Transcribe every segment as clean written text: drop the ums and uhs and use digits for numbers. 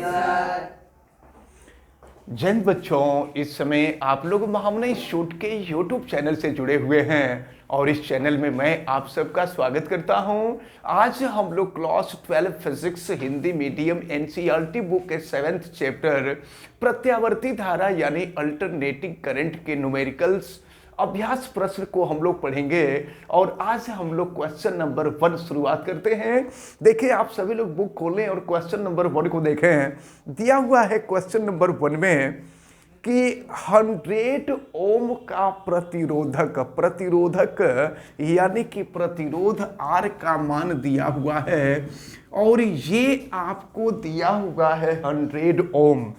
जय हिंद बच्चों, इस समय आप लोग महामना शूट के YouTube चैनल से जुड़े हुए हैं और इस चैनल में मैं आप सबका स्वागत करता हूं। आज हम लोग class 12 physics Hindi medium NCERT book के 7th चैप्टर प्रत्यावर्ती धारा यानी अल्टरनेटिंग करंट के न्यूमेरिकल्स अभ्यास प्रश्न को हम लोग पढ़ेंगे और आज हम लोग क्वेश्चन नंबर 1 शुरुआत करते हैं। देखिए, आप सभी लोग बुक खोलें और क्वेश्चन नंबर 1 को देखें। दिया हुआ है क्वेश्चन नंबर 1 में कि 100 ओम का प्रतिरोधक यानी कि प्रतिरोध R का मान दिया हुआ है और ये आपको दिया हुआ है 100 ओम।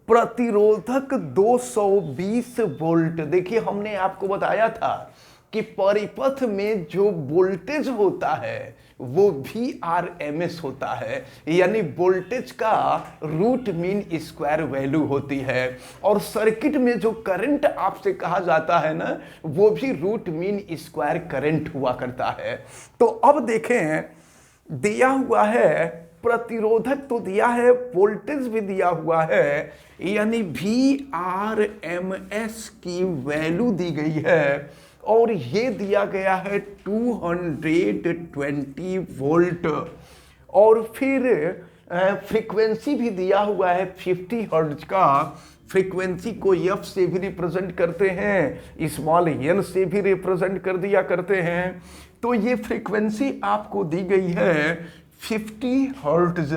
प्रतिरोधक 220 वोल्ट। देखिए, हमने आपको बताया था कि परिपथ में जो वोल्टेज होता है वो VRMS होता है, यानी वोल्टेज का रूट मीन स्क्वायर वैल्यू होती है। और सर्किट में जो करंट आपसे कहा जाता है ना, वो भी रूट मीन स्क्वायर करंट हुआ करता है। तो अब देखें, दिया हुआ है प्रतिरोधक तो दिया है, वोल्टेज भी दिया हुआ है, यानी VRMS की वैल्यू दी गई है और ये दिया गया है 220 वोल्ट। और फिर फ्रीक्वेंसी भी दिया हुआ है 50 हर्ट्ज का। फ्रीक्वेंसी को F से भी रिप्रेजेंट करते हैं, स्मॉल n से भी रिप्रेजेंट कर दिया करते हैं। तो ये फ्रीक्वेंसी आपको दी गई है 50 हर्ट्ज।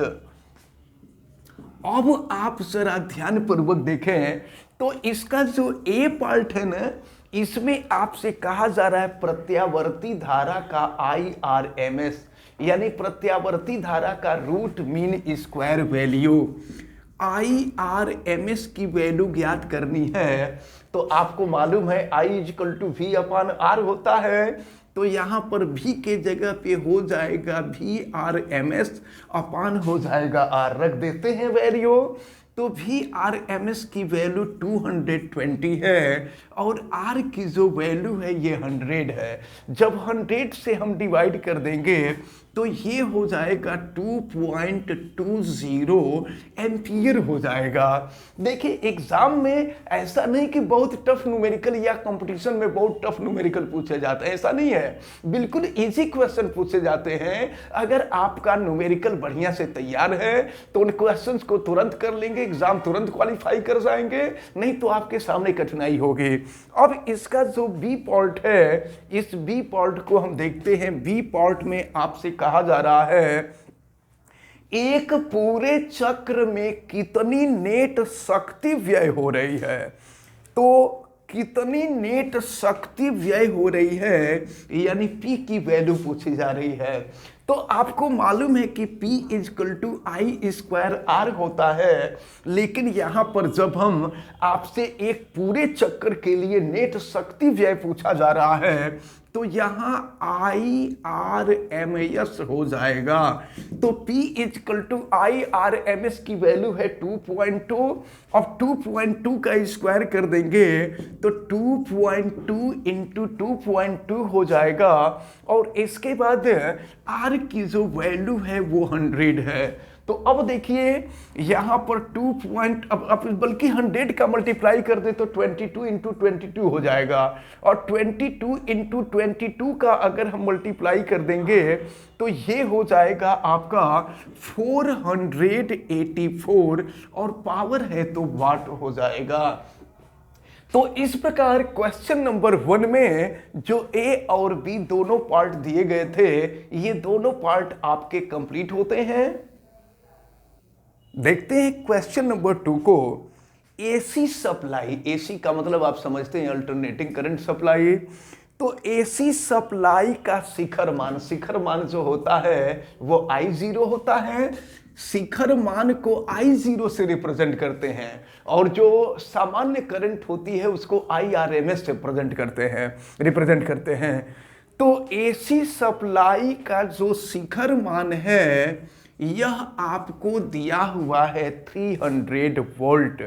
अब आप जरा ध्यान पूर्वक देखें तो इसका जो ए पार्ट है ना, इसमें आपसे कहा जा रहा है प्रत्यावर्ती धारा का IRMS यानी प्रत्यावर्ती धारा का root mean square value. IRMS की वैल्यू ज्ञात करनी है तो आपको मालूम है I = V/R होता है। तो यहां पर V के जगह पे हो जाएगा VRMS अपान हो जाएगा R, रख देते हैं वैल्यू। तो VRMS की वैल्यू 220 है और R की जो वैल्यू है ये 100 है। जब 100 से हम डिवाइड कर देंगे तो ये हो जाएगा 2.20 एम्पियर हो जाएगा। देखिए, एग्जाम में ऐसा नहीं कि बहुत टफ न्यूमेरिकल या कंपटीशन में बहुत टफ न्यूमेरिकल पूछे जाते हैं, ऐसा नहीं है। बिल्कुल इजी क्वेश्चन पूछे जाते हैं। अगर आपका न्यूमेरिकल बढ़िया से तैयार है तो उन क्वेश्चंस को तुरंत कर लेंगे, एग्जाम तुरंत क्वालिफाई कर जाएंगे, नहीं तो आपके सामने कठिनाई होगी। अब इसका जो बी पार्ट है, इस बी पार्ट को हम देखते हैं। बी पार्ट में आपसे कहा जा रहा है एक पूरे चक्र में कितनी नेट शक्ति व्यय हो रही है। तो कितनी नेट शक्ति व्यय हो रही है यानी P की वैल्यू पूछी जा रही है। तो आपको मालूम है कि P = I² होता है, लेकिन यहां पर जब हम आपसे एक पूरे चक्कर के लिए नेट शक्ति व्यय पूछा जा रहा है तो यहां IRMS हो जाएगा। तो P = IRMS की वैल्यू है 2.2। अब 2.2 का स्क्वायर कर देंगे तो 2.2 × 2.2 हो जाएगा और इसके बाद R की जो वैल्यू है वो 100 है। तो अब देखिए यहां पर अब बल्कि 100 का मल्टीप्लाई कर दे तो 22 × 22 हो जाएगा और 22 × 22 का अगर हम मल्टीप्लाई कर देंगे तो ये हो जाएगा आपका 484 और पावर है तो वाट हो जाएगा। तो इस प्रकार क्वेश्चन नंबर 1 में जो A और B दोनों पार्ट दिए गए थे, ये दोनों पार्ट आपके कंप्लीट होते हैं। देखते हैं क्वेश्चन नंबर 2 को। AC सप्लाई, AC का मतलब आप समझते हैं अल्टरनेटिंग करंट सप्लाई। तो AC सप्लाई का शिखर मान जो होता है वो I0 होता है। शिखर मान को I0 से रिप्रेजेंट करते हैं और जो सामान्य करंट होती है उसको IRMS से रिप्रेजेंट करते हैं। तो AC सप्लाई का जो शिखर मान है यह आपको दिया हुआ है 300 वोल्ट।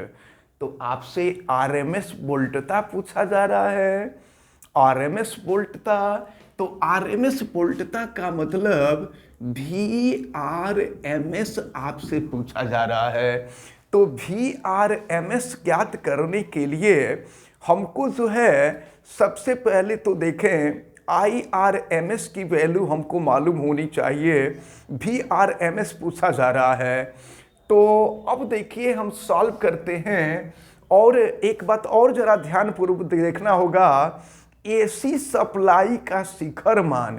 तो आपसे RMS वोल्टता पूछा जा रहा है। RMS वोल्टता, तो RMS वोल्टता का मतलब VRMS आपसे पूछा जा रहा है। तो VRMS ज्ञात करने के लिए हमको जो है सबसे पहले तो देखें IRMS की वैल्यू हमको मालूम होनी चाहिए। VRMS पूछा जा रहा है, तो अब देखिए हम सॉल्व करते हैं। और एक बात और जरा ध्यानपूर्वक देखना होगा, AC सप्लाई का शिखर मान।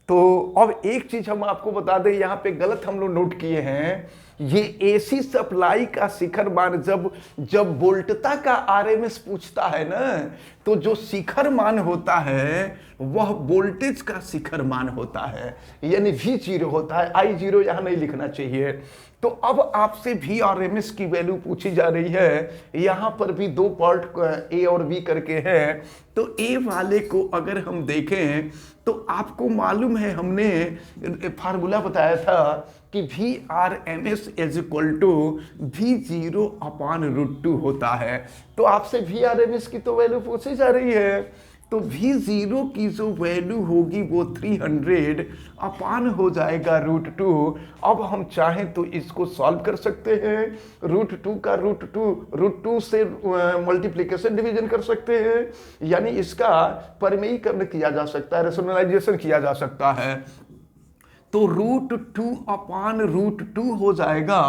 तो अब एक चीज हम आपको बता दें, यहाँ पे गलत हम लोग नोट किए हैं। ये AC सप्लाई का शिखर मान जब वोल्टता का RMS पूछता है ना, तो जो शिखर मान होता है वह वोल्टेज का शिखर मान होता है, यानी V0 होता है। I0 यहाँ नहीं लिखना चाहिए। तो अब आपसे VRMS की वैल्यू पूछी जा रही है। यहाँ पर भी दो पार्ट A और B करके है। तो A वाले को अगर हम देखें तो आपको मालूम है, हमने फार्मूला बताया था कि VRMS is equal to V0 upon √2 होता है। तो आपसे VRMS की तो वैल्यू पूछी जा रही है। तो V0 की जो वैल्यू होगी वो 300 अपान हो जाएगा √2। अब हम चाहें तो इसको सॉल्व कर सकते हैं। √2 का √2 से मल्टीप्लिकेशन डिवीजन कर सकते हैं, यानी इसका परिमेयीकरण किया जा सकता है, रेशनलाइजेशन किया जा सकता है। तो √2 अपान √2 हो जाएगा।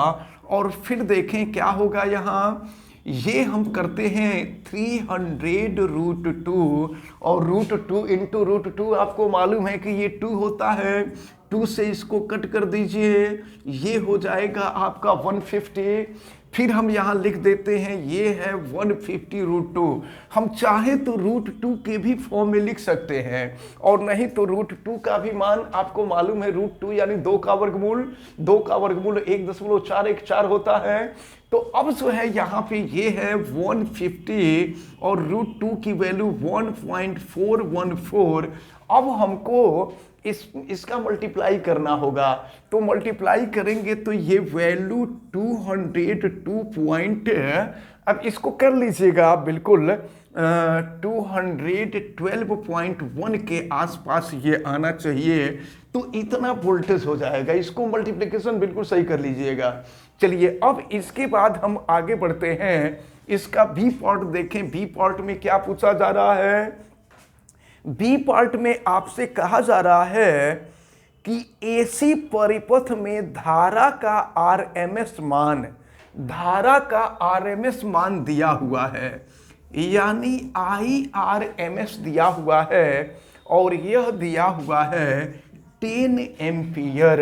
और फिर देखें क्या होगा यहाँ, ये हम करते हैं 300 √2 और √2 इंटू √2 आपको मालूम है कि ये 2 होता है। 2 से इसको कट कर दीजिए, ये हो जाएगा आपका 150। फिर हम यहाँ लिख देते हैं ये है 150 √2। हम चाहें तो √2 के भी फॉर्म में लिख सकते हैं, और नहीं तो √2 का भी मान आपको मालूम है √2 यानी 2 का वर्गमूल 1.414 होता है। तो अब जो है यहाँ पे ये है 150 और √2 की वैल्यू 1.414। अब हमको इसका मल्टीप्लाई करना होगा। तो मल्टीप्लाई करेंगे तो ये वैल्यू 202 अब इसको कर लीजिएगा आप बिल्कुल 212.1 के आसपास ये आना चाहिए। तो इतना वोल्टेज हो जाएगा। इसको मल्टीप्लिकेशन बिल्कुल सही कर लीजिएगा। चलिए अब इसके बाद हम आगे बढ़ते हैं। इसका बी पार्ट देखें। बी पार्ट में क्या पूछा जा रहा है? बी पार्ट में आपसे कहा जा रहा है कि AC परिपथ में धारा का RMS मान, धारा का RMS मान दिया हुआ है, यानी IRMS दिया हुआ है, और यह दिया हुआ है 10 एम्पियर।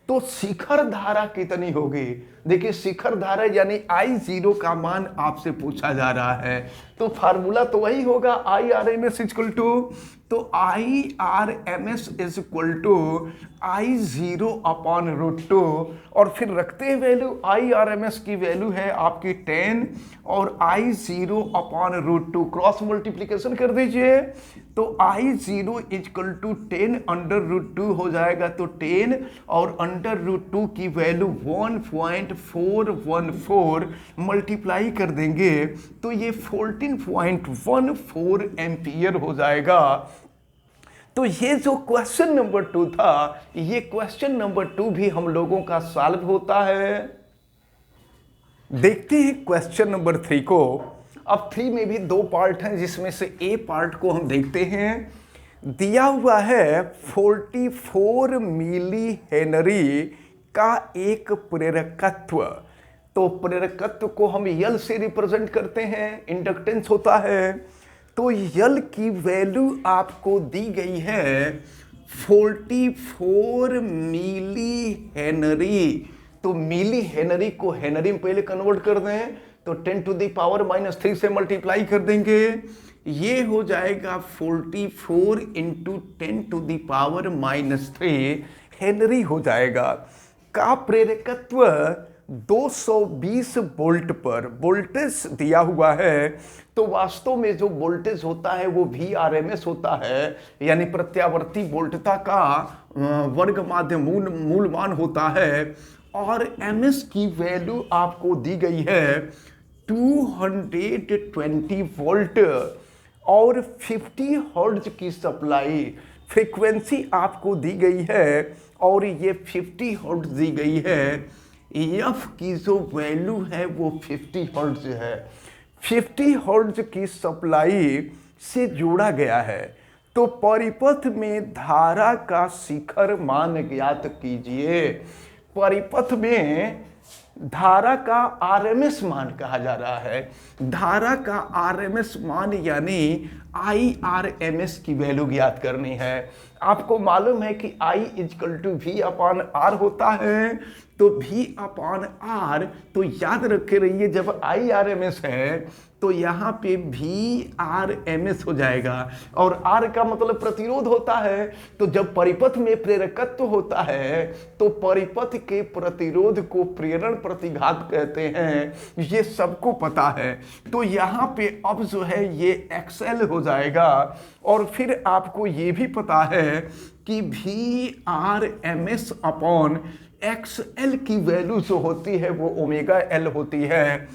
तो शिखर धारा कितनी होगी? देखिए शिखर धारा यानी I0 का मान आपसे पूछा जा रहा है। तो फार्मूला तो वही होगा IRMS इक्वल टू, तो IRMS is equal to I0 upon √2। और फिर रखते हैं वैल्यू, IRMS की वैल्यू है आपकी 10 और I0 अपॉन √2 क्रॉस मल्टीप्लिकेशन कर दीजिए। तो I0 इक्वल टू 10 अंडर √2 हो जाएगा। तो 10 और अंडर √2 की वैल्यू 1.414 मल्टीप्लाई कर देंगे तो ये 14.14 एम्पियर हो जाएगा। तो ये जो क्वेश्चन नंबर 2 था, ये क्वेश्चन नंबर 2 भी हम लोगों का सॉल्व होता है। देखते हैं क्वेश्चन नंबर 3 को। अब 3 में भी 2 पार्ट हैं, जिसमें से ए पार्ट को हम देखते हैं। दिया हुआ है 44 मिली हेनरी का एक प्रेरकत्व। तो प्रेरकत्व को हम यल से रिप्रेजेंट करते हैं, इंडक्टेंस होता है। तो यल की वैल्यू आपको दी गई है 44 मिली हेनरी। तो मिली हेनरी को हेनरी में पहले कन्वर्ट कर दें तो 10 टू द पावर -3 से मल्टीप्लाई कर देंगे। ये हो जाएगा 44 into 10 to the power -3 henry हो जाएगा। का प्रेरकत्व 220 वोल्ट पर वोल्टेज दिया हुआ है। तो वास्तव में जो वोल्टेज होता है वो VRMS होता है, यानी प्रत्यावर्ती वोल्टता का वर्ग माध्य मूल मान होता है। और MS की वैल्यू आपको दी गई है 220 वोल्ट और 50 हर्ट्ज की सप्लाई फ्रीक्वेंसी आपको दी गई है और ये 50 हर्ट्ज दी गई है। एफ की जो वैल्यू है वो 50 हर्ट्ज है। 50 हर्ट्ज की सप्लाई से जोड़ा गया है। तो परिपथ में धारा का शिखर मान ज्ञात कीजिए। परिपथ में धारा का आरएमएस मान कहा जा रहा है। धारा का आरएमएस मान यानी IRMS की वैल्यू ज्ञात करनी है। आपको मालूम है कि I = V/R होता है। तो V/R, तो याद रखे रहिए जब IRMS है तो यहाँ पे VRMS हो जाएगा, और R का मतलब प्रतिरोध होता है। तो जब परिपथ में प्रेरकत्व होता है तो परिपथ के प्रतिरोध को प्रेरण प्रतिघात कहते हैं, ये सबको पता है। तो यहाँ पे अब जो है ये XL हो जाएगा। और फिर आपको ये भी पता है कि VRMS/XL की वैल्यू जो होती है वो ω/L होती है।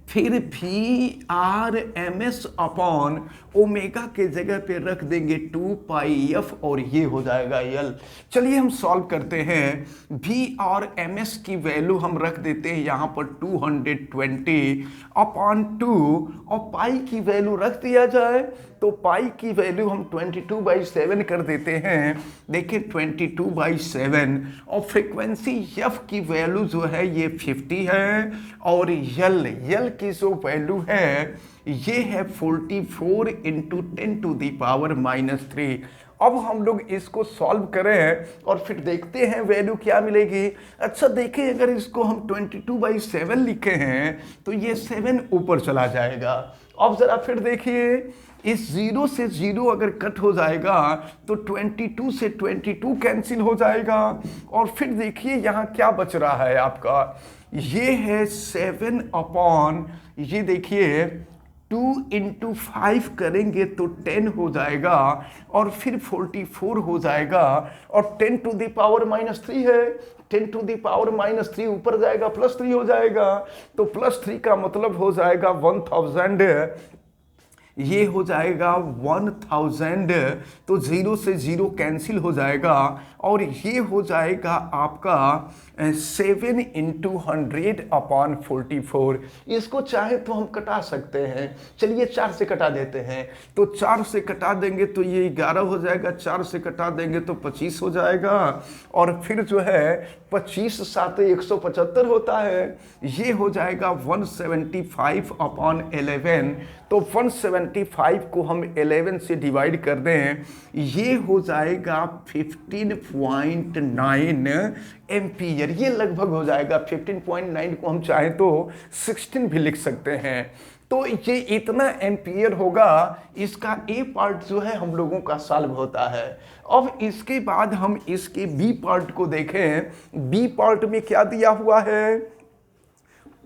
फिर VRMS/ओमेगा के जगह पे रख देंगे 2πf और ये हो जाएगा L। चलिए हम सॉल्व करते हैं। VRMS की वैल्यू हम रख देते हैं यहाँ पर 220/2, और पाई की वैल्यू रख दिया जाए तो पाई की वैल्यू हम 22/7 कर देते हैं। देखिए 22/7, और फ्रीक्वेंसी F की वैल्यू जो है ये 50 है, और L की जो वैल्यू है ये है 44 × 10⁻³ अब हम लोग इसको सॉल्व करें और फिर देखते हैं वैल्यू क्या मिलेगी। अच्छा देखिए, अगर इसको हम 22/7 लिखे हैं तो ये 7 ऊपर चला जाएगा। अब जरा फिर देखिए, इस 0 से 0 अगर कट हो जाएगा तो 22 से 22 कैंसिल हो जाएगा। और फिर देखिए यहाँ क्या बच रहा है आपका, ये है 7 ये देखिए 2 × 5 करेंगे तो 10 हो जाएगा, और फिर 44 हो जाएगा, और 10⁻³ है। 10⁻³ ऊपर जाएगा +3 हो जाएगा, तो +3 का मतलब हो जाएगा 1000, ये हो जाएगा 1000। तो 0 से 0 कैंसिल हो जाएगा, और ये हो जाएगा आपका 7 × 100/44। इसको चाहे तो हम कटा सकते हैं। चलिए 4 से कटा देते हैं। तो 4 से कटा देंगे तो ये 11 हो जाएगा, 4 से कटा देंगे तो 25 हो जाएगा, और फिर जो है 25 7 175 होता है। ये हो जाएगा 175/11। तो 175 को हम 11 से डिवाइड कर दें, ये हो जाएगा 15.9 एम्पियर। ये लगभग हो जाएगा 15.9 को हम चाहें तो 16 भी लिख सकते हैं। तो ये इतना एम्पियर होगा। इसका ए पार्ट जो है हम लोगों का सॉल्व होता है। अब इसके बाद हम इसके बी पार्ट को देखें। बी पार्ट में क्या दिया हुआ है,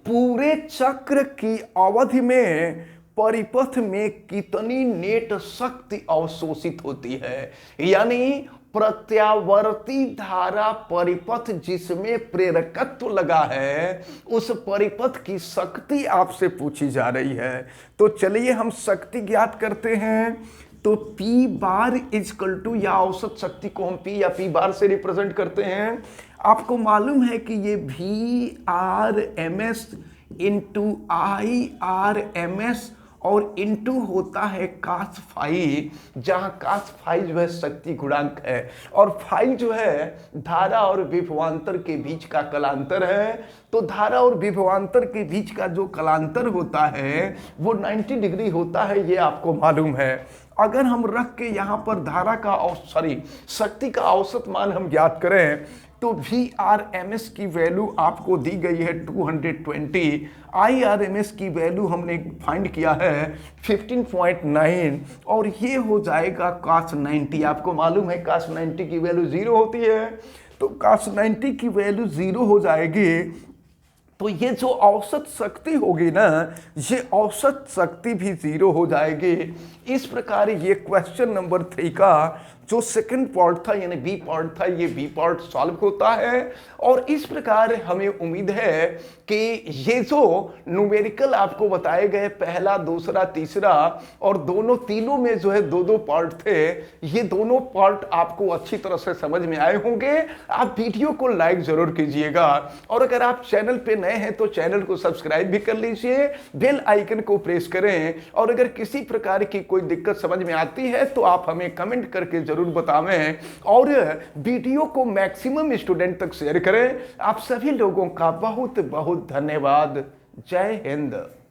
पूरे चक्र की अवधि में परिपथ में कितनी नेट शक्ति अवशोषित होती है, यानी प्रत्यावर्ती धारा परिपथ जिसमें प्रेरकत्व लगा है उस परिपथ की शक्ति आपसे पूछी जा रही है। तो चलिए हम शक्ति ज्ञात करते हैं। तो P बार = या औसत शक्ति को हम P या P बार से रिप्रेजेंट करते हैं। आपको मालूम है कि ये VRMS × IRMS और इंटू होता है cos फाई, जहां cos फाई जो है शक्ति गुणांक है, और फाई जो है धारा और विभवांतर के बीच का कलांतर है। तो धारा और विभवांतर के बीच का जो कलांतर होता है वो 90 डिग्री होता है, ये आपको मालूम है। अगर हम रख के यहाँ पर धारा का शक्ति का औसत मान हम ज्ञात करें तो VRMS की वैल्यू आपको दी गई है 220, IRMS की वैल्यू हमने फाइंड किया है 15.9, और ये हो जाएगा cos 90। आपको मालूम है cos 90 की वैल्यू 0 होती है, तो cos 90 की वैल्यू 0 हो जाएगी। तो ये जो औसत शक्ति होगी ना, ये औसत शक्ति भी 0 हो जाएगी। इस प्रकार ये क्वेश्चन नंबर 3 का जो सेकंड पार्ट था यानी बी पार्ट था, ये बी पार्ट सॉल्व होता है। और इस प्रकार हमें उम्मीद है कि ये जो न्यूमेरिकल आपको बताए गए पहला, दूसरा, तीसरा और दोनों तीनों में जो है दो दो पार्ट थे, ये दोनों पार्ट आपको अच्छी तरह से समझ में आए होंगे। आप वीडियो को लाइक जरूर कीजिएगा और अगर आप चैनल पे नए हैं तो चैनल को सब्सक्राइब भी कर लीजिए, बेल आइकन को प्रेस करें। और अगर किसी प्रकार की कोई दिक्कत समझ में आती है तो आप हमें कमेंट करके जरूर बतावें और वीडियो को मैक्सिमम स्टूडेंट तक शेयर करें। आप सभी लोगों का बहुत बहुत धन्यवाद। जय हिंद।